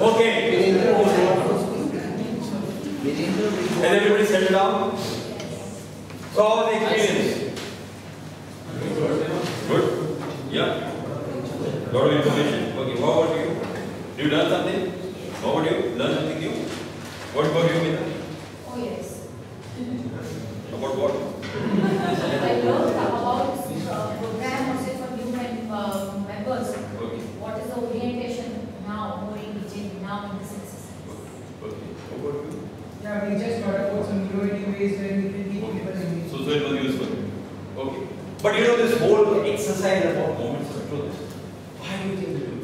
Okay. Has everybody settled down? So how was the experience? Good? Yeah? Lot of information? Okay, what about you? Did you learn something? What about you? Learn something new? What about you, Meena? Oh yes. About what? I learned about program also for new members. Okay. What is the orientation now, more engaging now in this exercise? Okay. What about you? Yeah, we just got about some new ways where we can keep people engaged. So it was useful. Okay. But you know this whole exercise about moments of truth. Why do you think we do it?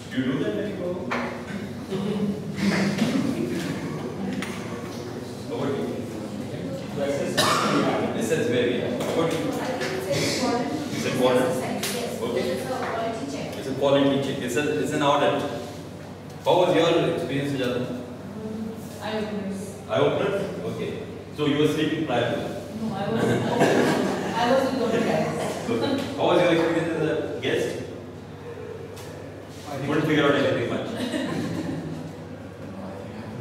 Do you do that when you go? What about you? This is very. What do you? I think it's important. It's important. Yes. Okay. It's a quality check. It's a quality check. It's an audit. How was your experience, Sujata? I Eye-opener? Okay. So you were sleeping prior to that? No, I was with the guys. Okay. How was your experience as a guest? You couldn't figure out anything much.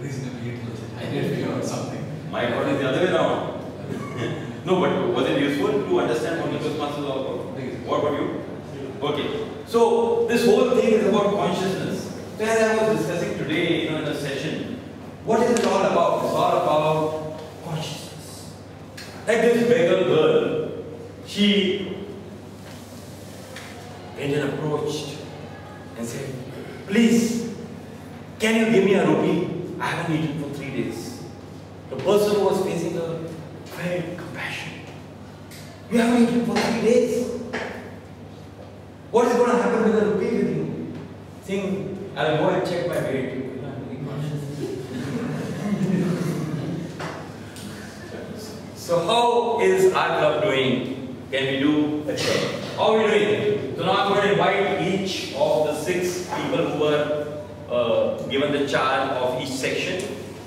Reasonably intelligent. I did figure out something. My God, is the other way around. No, but was it useful to understand what the Toastmasters is all about? What about you? Okay. So this whole thing is about consciousness. So as I was discussing today, in a session, what is it all about? It's all about consciousness. Like this beggar girl, she went and approached and said, "Please, can you give me a rupee? I haven't eaten for 3 days." The person who was facing her felt compassion. "You haven't eaten for 3 days. What is going to happen with the rupee with you?" Saying, "I'll go and check my weight." So how is our club doing? Can we do a check? How are we doing? So now I'm going to invite each of the 6 people who were given the charge of each section,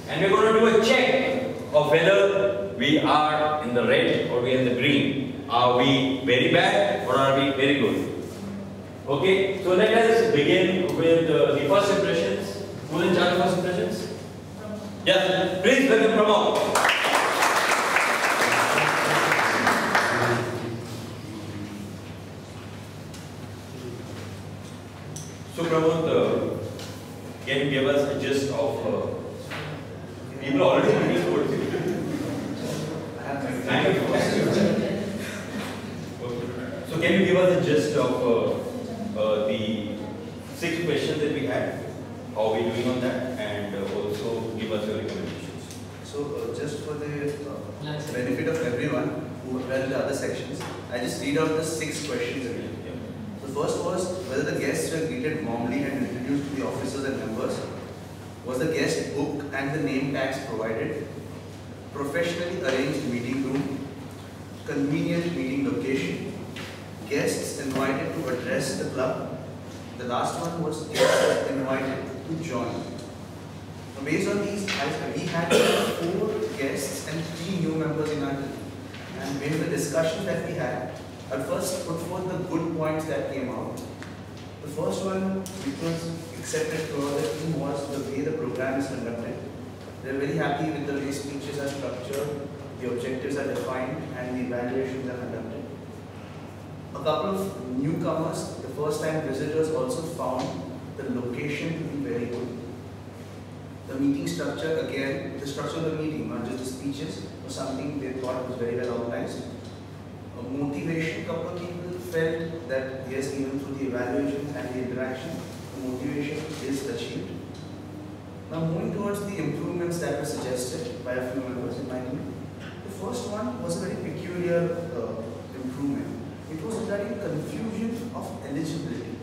and we're going to do a check of whether we are in the red or we are in the green. Are we very bad or are we very good? Okay, so let us begin with the first impressions. Who's in charge of first impressions? Yes, please welcome Pramod. So Pramod, can you give us a gist of people already looking towards you? Thank you. So can you give us a gist of the 6 questions that we had? How are we doing on that? And also give us your recommendations. So just for the benefit of everyone who were in the other sections, I just read out the 6 questions again. The first was whether the guests were greeted warmly and introduced to the officers and members. Was the guest book and the name tags provided? Professionally arranged meeting room? Convenient meeting location? Guests invited to address the club? The last one was guests invited to join. So based on these, we had 4 guests and 3 new members in our team. And in the discussion that we had, I'll first put forth the good points that came out. The first one, which was accepted for the team, was the way the program is conducted. They're very happy with the way speeches are structured, the objectives are defined, and the evaluations are conducted. A couple of newcomers, the first-time visitors, also found the location to be very good. The meeting structure, again, the structure of the meeting, not just the speeches, was something they thought was very well organized. Motivation, a couple of people felt that yes, even through the evaluation and the interaction, the motivation is achieved. Now moving towards the improvements that were suggested by a few members in my team. The first one was a very peculiar improvement. It was regarding confusion of eligibility.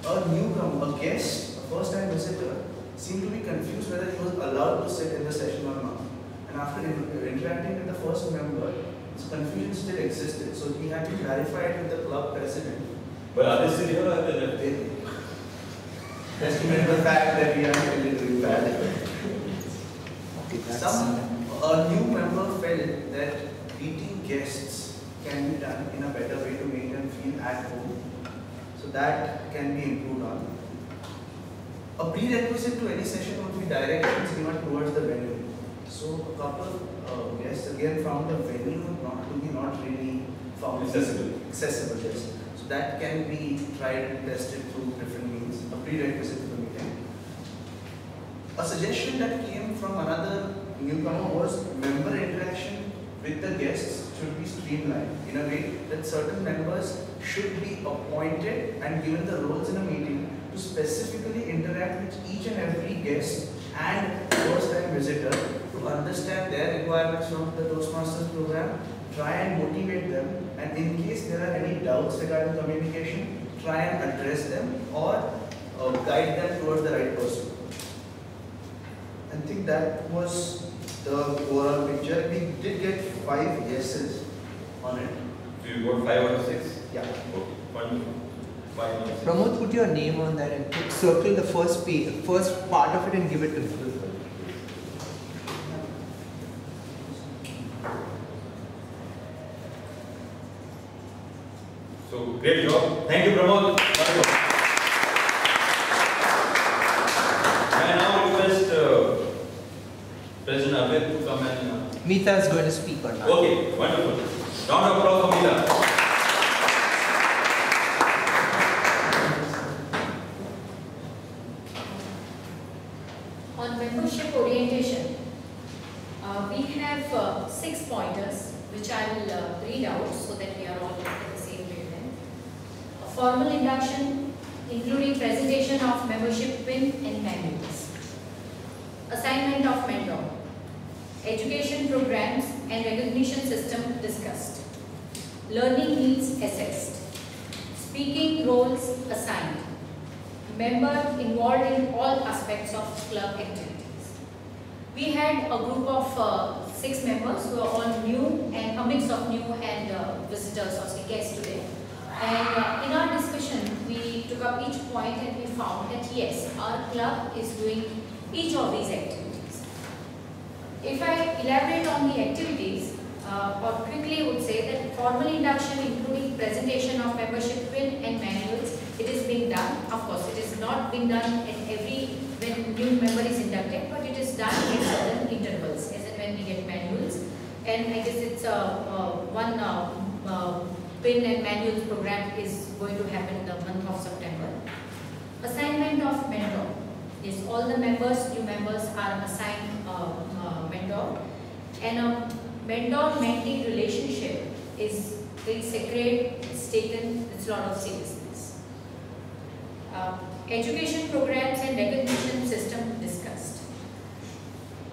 A newcomer, a guest, a first-time visitor, seemed to be confused whether he was allowed to sit in the session or not. And after interacting with the first member, this confusion still existed, so we had to clarify it with the club president. But are they still here or are they left? Estimate the fact that we are really doing bad. A new member felt that greeting guests can be done in a better way to make them feel at home that can be improved on. A prerequisite to any session would be directions given towards the venue. So a couple guests again found the venue not really found accessible. Yes. So that can be tried and tested through different means. A prerequisite to the meeting. A suggestion that came from another newcomer was member interaction with the guests should be streamlined in a way that certain members should be appointed and given the roles in a meeting to specifically interact with each and every guest and first-time visitor to understand their requirements from the Toastmasters program, try and motivate them, and in case there are any doubts regarding communication, try and address them or guide them towards the right person. I think that was the overall picture. We did get 5 yeses on it. So you got 5 out of 6? Yeah. Okay, wonderful. 5 out of 6. Pramod, put your name on that and circle the first part of it and give it to me. So great job. Thank you, Pramod. Wonderful. I now request President Abid to come and. Meeta is going to speak on that. Okay, wonderful. Round of applause for Meeta. On membership orientation, we have 6 pointers which I will read out so that we are all at the same wavelength. A formal induction, including presentation of membership pin and manuals. Assignment of mentor. Education programs and recognition system discussed. Learning needs assessed. Speaking roles assigned. Member involved in all aspects of club activities. We had a group of 6 members who are all new and a mix of new and visitors or guests today. And in our discussion, we took up each point and we found that yes, our club is doing each of these activities. If I elaborate on the activities, or quickly would say that formal induction including presentation of membership pin and manuals, it is being done. Of course, it is not being done in when new member is inducted, but it is done in certain intervals, as in when we get manuals. And I guess it's one pin and manuals program is going to happen in the month of September. Assignment of mentor. Yes, all the members, new members are assigned mentor. And a mentor-mentee relationship is very sacred, it's taken with a lot of seriousness. Education programs and recognition system discussed.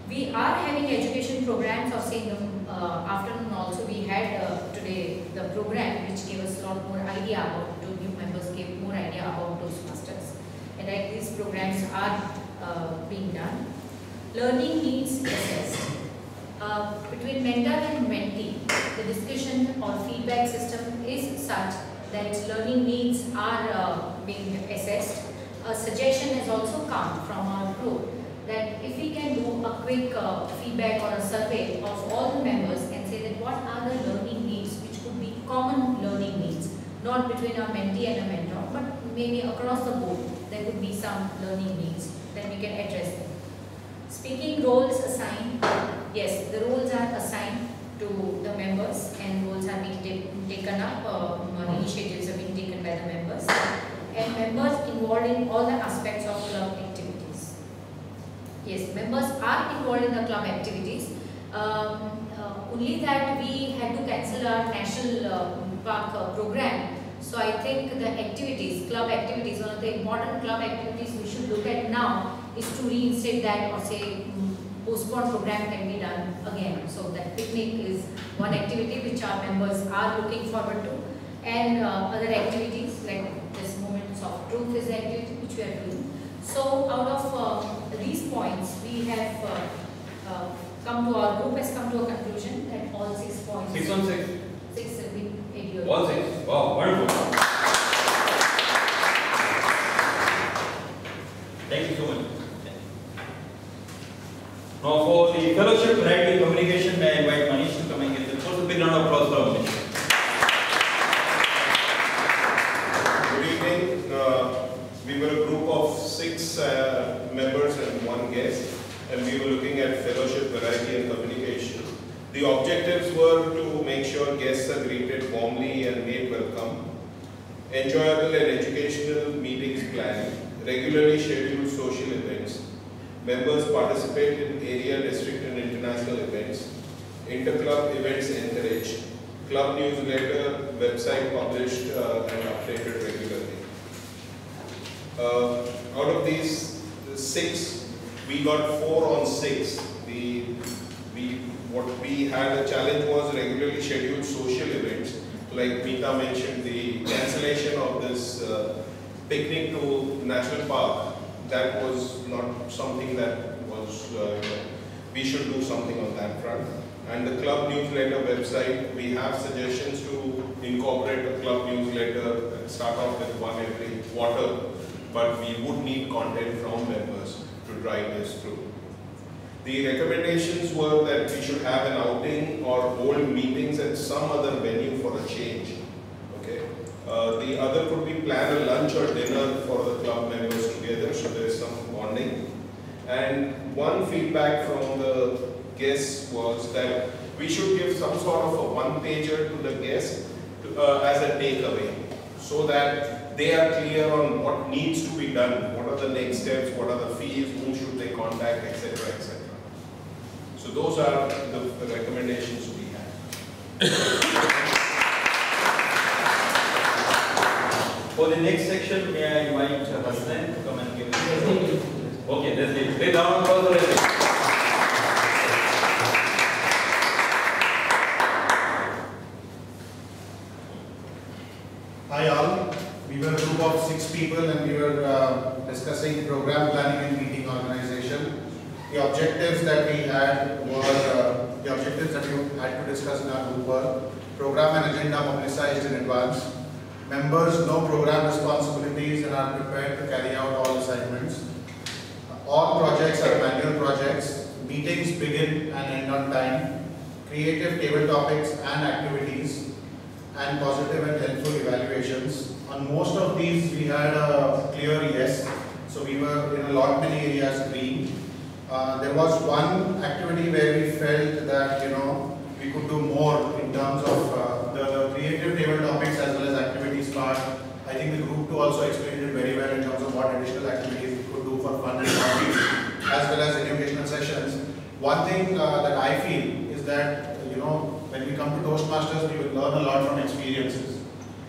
We are having education programs, or say in the afternoon also we had today the program which gave us a lot more idea about, the new members gave more idea about Toastmasters. And like these programs are being done. Learning needs assessed. Between mentor and mentee, the discussion or feedback system is such that learning needs are being assessed. A suggestion has also come from our group that if we can do a quick feedback or a survey of all the members and say that what are the learning needs which could be common learning needs, not between a mentee and a mentor, but maybe across the board there could be some learning needs, then we can address them. Speaking roles assigned. Yes, the roles are assigned to the members and roles are being taken up, initiatives are being taken by the members. And members involved in all the aspects of club activities. Yes, members are involved in the club activities. Only that we had to cancel our national park program. So I think the activities, club activities, one of the important club activities we should look at now is to reinstate that, or say postponed program can be done again. So that picnic is one activity which our members are looking forward to, and other activities like this Moments of Truth is the activity which we are doing. So out of these points, we have our group has come to a conclusion that all 6 points. 6 on 6. 6 will be 8 years. All 6. Wow, wonderful. Thank you so much. Now for the fellowship variety communication, may I invite Manish to come and get the first big round of applause for Manish. Good evening. and we were looking at fellowship, variety and communication. The objectives were to make sure guests are greeted warmly and made welcome, enjoyable and educational meetings planned, regularly scheduled social events, members participate in area, district and international events, inter-club events encouraged, club newsletter, website published and updated regularly. Out of these 6, we got 4 on 6. What we had a challenge was regularly scheduled social events. Like Meeta mentioned, the cancellation of this picnic to National Park, that was not something that was, we should do something on that front. And the club newsletter website, we have suggestions to incorporate a club newsletter and start off with one every quarter, but we would need content from members to drive this through. The recommendations were that we should have an outing or hold meetings at some other venue for a change. Okay. The other could be plan a lunch or dinner for the club members together, so there is some bonding. And one feedback from the guests was that we should give some sort of a one-pager to the guest as a takeaway, so that they are clear on what needs to be done, what are the next steps, what are the fees, whom should they contact, etc., etc. So those are the recommendations we have. For the next section, may I invite Hassan to come and give us. Okay, let's leave. Lay down for the lesson. Hi all, we were a group of 6 people and we were discussing program planning and meeting organization. The objectives that we had were, the objectives that we had to discuss in our group were program and agenda publicized in advance, members know program responsibilities and are prepared to carry out all assignments, all projects are manual projects, meetings begin and end on time, creative table topics and activities, and positive and helpful evaluations. On most of these we had a clear yes, so we were in a lot many areas green. There was one activity where we felt that we could do more in terms of the creative table topics as well as activities part. I think the group 2 also explained it very well in terms of what additional activities we could do for fun and hobbies as well as educational sessions. One thing that I feel is that when we come to Toastmasters, we will learn a lot from experiences.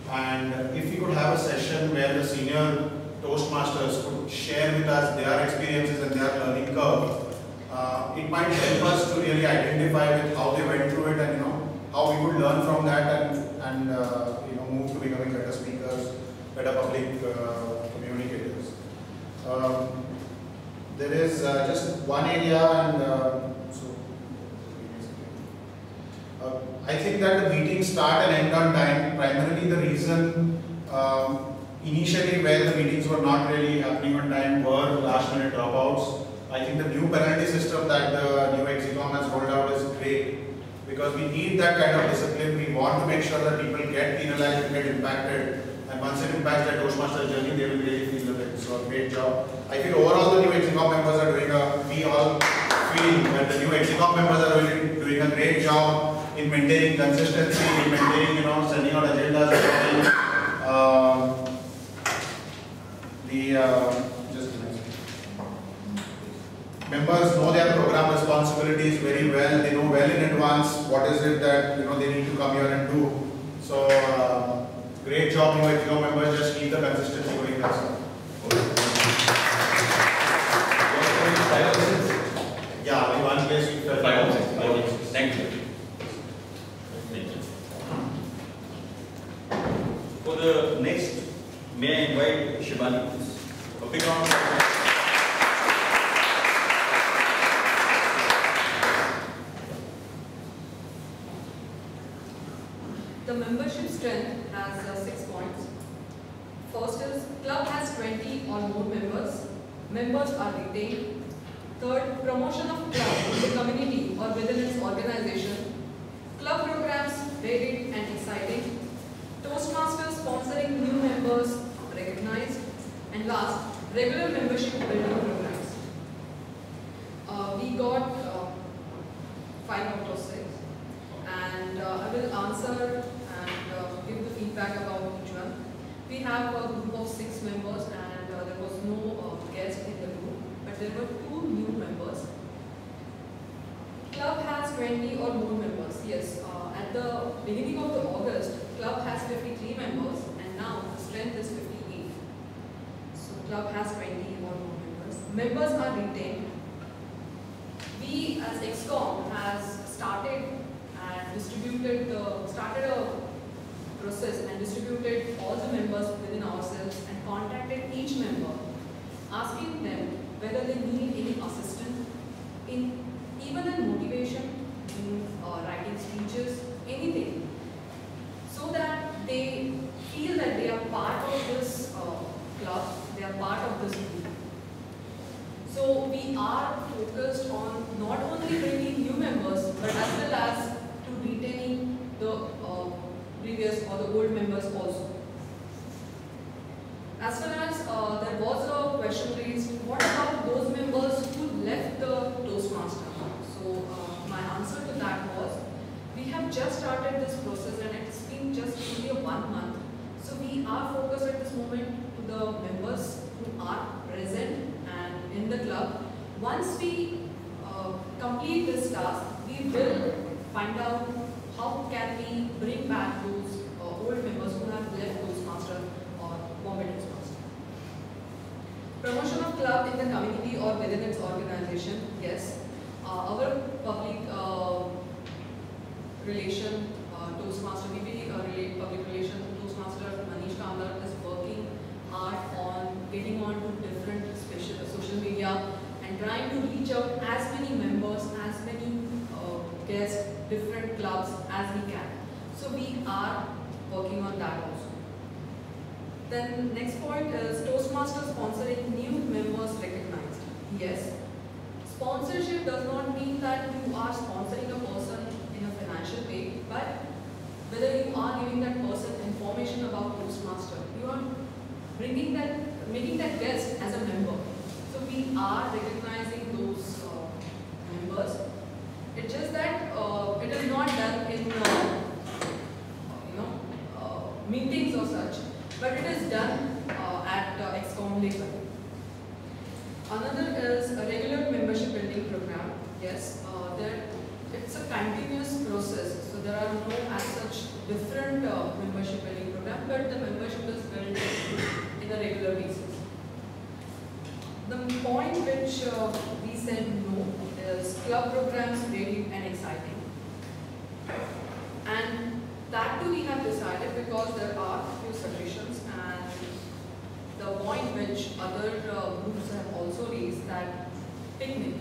And if we could have a session where the senior Toastmasters could share with us their experiences and their learning curve, it might help us to really identify with how they went through it and how we would learn from that and move to becoming better speakers, better public communicators. There is just one area and I think that the meetings start and end on time. Primarily the reason initially where the meetings were not really happening on time were last minute dropouts. I think the new penalty system that the new Execom has rolled out is great because we need that kind of discipline. We want to make sure that people get penalized and get impacted, and once it impacts their Toastmaster journey, they will really feel the bit. So great job. I feel overall the new Execom members are doing we all feel that the new Execom members are really doing a great job in maintaining consistency, in maintaining, sending out agendas. Members know their program responsibilities very well. They know well in advance what is it that they need to come here and do. So great job, new Execom members. Just keep the consistency going. That's all. Yeah, in one place we 5 or 6. Okay. Thank you. For the next, may I invite Shivani, please? A big round of applause. The membership strength has 6 points. First is, club has 20 or more members. Members are retained. Third, promotion of club in the community or within its organization. Club programs varied and exciting. Toastmasters sponsoring new members recognized. And last, regular membership building programs. we got 5 out of 6, and I will answer and give the feedback about each one. We have a group of 6 members, and there was no guest in the group, but there were 2 new members. Club has 20 or more members. Yes, at the beginning of the August, club has 53 members, and now the strength is 58. So club has 20 or more members. Members are retained. We as ExCom has started and distributed started a process and distributed all the members within ourselves and contacted each member, asking them whether they need any assistance in even in motivation, in writing speeches, anything, so that they feel that they are part of this club, they are part of this group. So we are focused on not only bringing new members, but as well as to retaining the previous or the old members also. As far as there was a question raised, what about those members who left the Toastmaster? So my answer to that was, we have just started this process and it's been just only 1 month. So we are focused at this moment to the members who are present and in the club. Once we complete this task, we will find out how can we bring back those old members who have left Toastmaster or Bombay Toastmaster. Promotion of club in the community or within its organization, yes. Our public relation Toastmaster, public relation Toastmaster Manish Kandar is working hard on getting on to different social media and trying to reach out as many members, as many guests, different clubs as we can. So we are working on that also. Then next point is Toastmasters sponsoring new members recognized. Yes. Sponsorship does not mean that you are sponsoring a person in a financial way, but whether you are giving that person information about Toastmaster, you are making that guest as a member. So we are recognizing those members. It's just that it is not done in meetings or such, but it is done at ExCom level. Another is a regular membership building program. Yes, it's a continuous process. So there are no as such different membership building program, but the membership is built in a regular basis. The point which we said no is club programs varied and exciting. And that too we have decided because there are few suggestions, and the point which other groups have also raised, that picnic.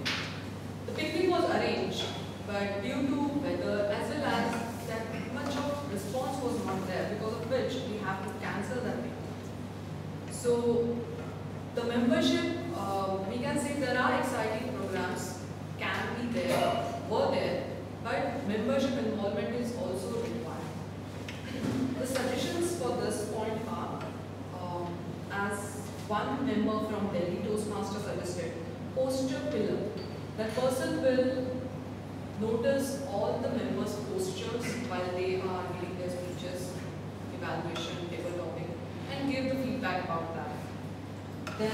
The picnic was arranged, but due to weather as well as that much of response was not there, because of which we have to cancel that picnic. So the membership, we can say there are exciting programs, can be there, were there, but membership involvement is also required. The suggestions for this point are, as one member from Delhi Toastmaster suggested, posture pillar. That person will notice all the members' postures while they are giving their speeches, evaluation, table topic, and give the feedback about that. Then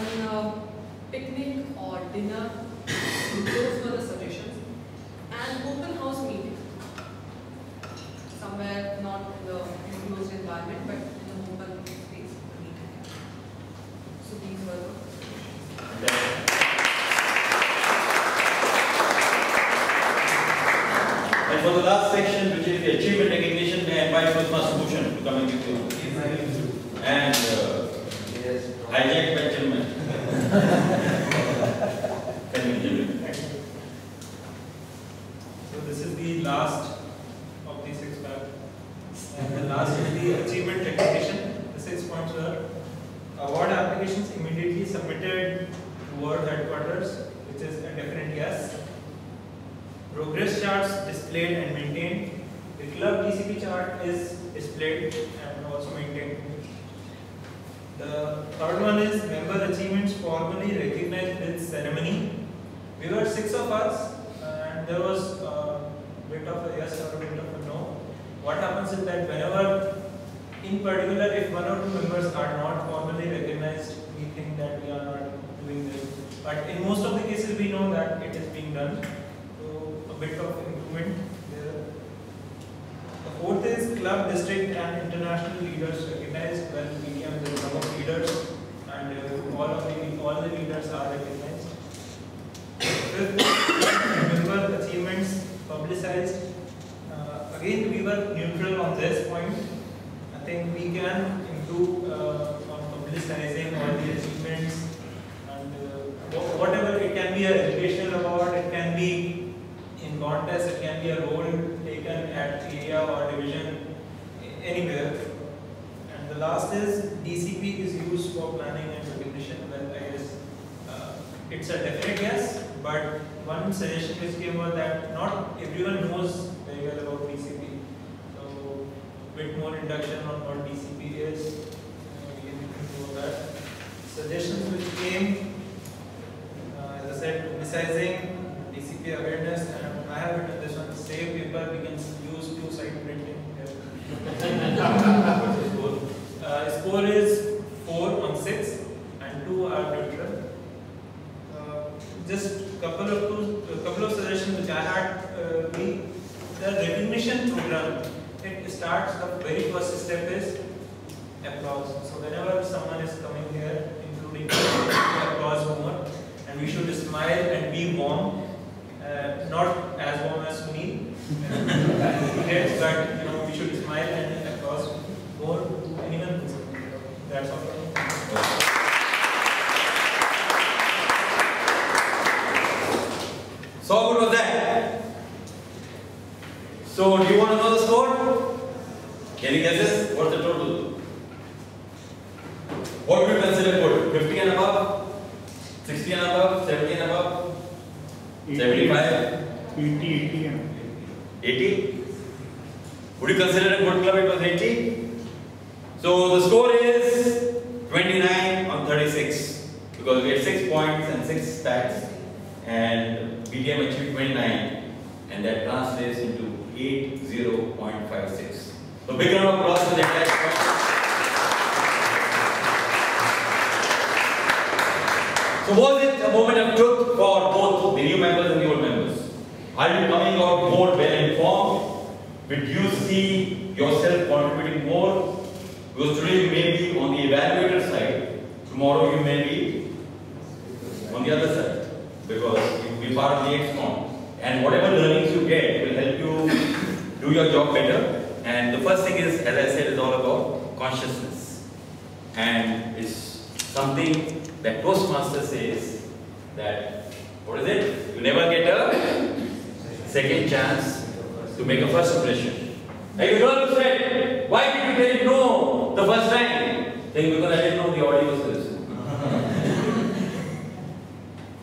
picnic or dinner, those were the suggestions. And open house meeting. Somewhere not in the enclosed environment, but in an open space. So these were the And for the last section, which is the achievement recognition, may I invite Toastmaster Bhushan to come and give you. And hijack by gentlemen. So this is the last of the 6 pack. And the last is the achievement recognition. The 6 points were award applications immediately submitted to Ward headquarters, which is a definite yes. Progress charts displayed and maintained. The club TCP chart is displayed and also maintained. The third one is member achievements formally recognized with ceremony. We were 6 of us, and there was a bit of a yes or a bit of a no. What happens is that whenever, in particular, if 1 or 2 members are not formally recognized, we think that we are not doing this. But in most of the cases, we know that it is being done. So a bit of improvement there. The 4th is club, district, and international leaders recognized when BDM is a club of leaders, and all the leaders are recognized. 5th, member achievements publicized. Again, we were neutral on this point. I think we can improve on publicizing all the achievements, and whatever, it can be an educational award, it can be in contest, it can be a role taken at area or division, anywhere. And the last is DCP is used for planning and recognition. Well, I guess it's a definite yes, but one suggestion which came was that not everyone knows very well about DCP. So a bit more induction on what DCP is. We can improve that. Suggestions which came, as I said, publicizing DCP awareness, and I have written this one, save paper, we can use 2-side printing here. Score is 4 on 6 and 2 are neutral. Just couple of suggestions which I had. The recognition program, it starts, the very first step is applause. So whenever someone is coming here, including applause more, and we should smile and be warm, not as warm as Sunil, but we should smile and applause more to anyone. That's all. So how good was that? So do you want to know the score? Can you guess this? What's the total? What would you consider good? 50 and above? 60 and above? 70 and above? 75? 80. 80? Would you consider a good club it was 80? So the score is 29 on 36, because we had 6 points and 6 stats, and BDM achieved 29, and that translates into 80.56. So big round of applause for the entire squad. So was it a moment of truth for both the new members and the old members? Are you coming out more well informed? Did you see yourself contributing more? Because today you may be on the evaluator side, tomorrow you may be on the other side, because you will be part of the XCOM. And whatever learnings you get will help you do your job better. And the first thing is, as I said, is all about consciousness. And it's something that Toastmasters says that, what is it? You never get a second chance to make a first impression. Like the girl who said, why did you tell it no the first time? Saying, because I didn't know the audio was this.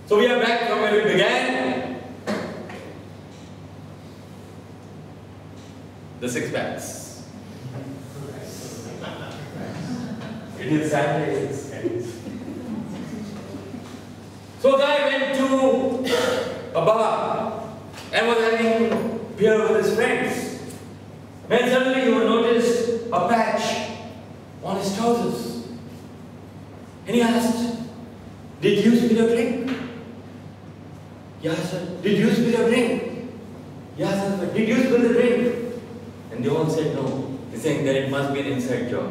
So we are back from where we began. The 6 packs. It is Saturday. So guy went to a bar and was having beer with his friends. When suddenly he would notice a patch on his trousers. And he asked, did you spill a drink? Yes, sir. Did you spill a drink? Yes, sir. Did you spill the drink? And they all said no. He's saying that it must be an inside job.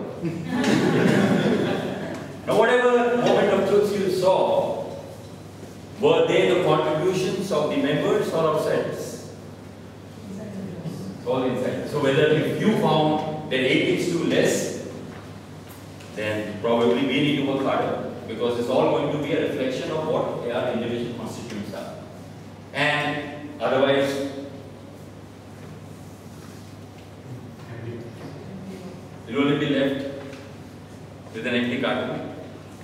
Now whatever moment of truth you saw, were they the contributions of the members or outsiders? All inside. So whether if you found that 8 is too less, then probably we need to work harder, because it's all going to be a reflection of what our individual constituents are. And otherwise, you will only be left with an empty carton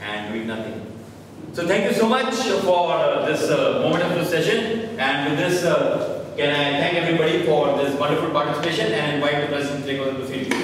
and doing nothing. So thank you so much for this moment of this session, and with this can I thank everybody for this wonderful participation and invite the President to take over the proceedings.